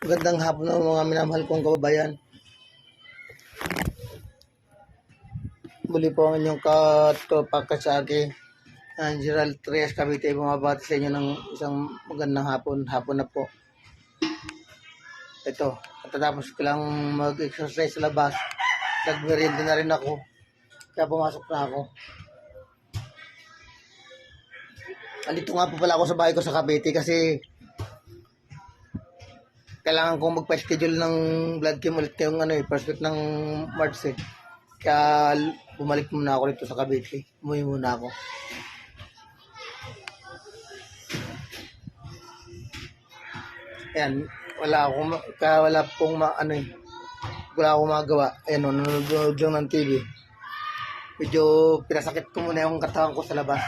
Magandang hapon ng mga minamahal kong kababayan. Muli po ang inyong katopakasagi, Gerald Trias Cavite, bumabati sa inyo ng isang magandang hapon na po. Ito, katatapos ko lang mag-exercise sa labas, nagmerienda na rin ako, kaya pumasok na ako. Andito nga po pala ako sa bahay ko sa Cavite kasi kailangan kong magpa-schedule ng blood chem ulit yung first week ng March eh. Kaya bumalik muna ako dito sa Cavite. Umuwi muna ako. Ayan, wala akong magawa. Ayan, nanonood lang ng TV. Medyo pinasakit ko muna yung katawan ko sa labas.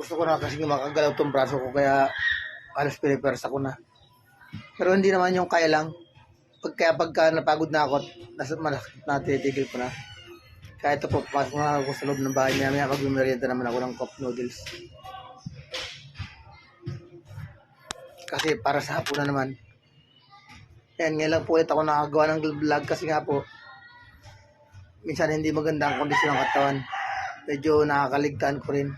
Gusto ko na kasi makagalaw tong braso ko kaya alas pinipersa ko na. Pero hindi naman yung kaya lang. Pagka napagod na ako, natitigil ko na. Kaya ito po, pasok na ako sa loob ng bahay niya. Maya magmimerienda naman ako ng cup noodles. Kasi para sa hapon na naman. Yan, ngayon lang po ulit ako nakagawa ng vlog kasi nga po, minsan hindi maganda ang kondisyon ng katawan. Medyo nakakaligtaan ko rin.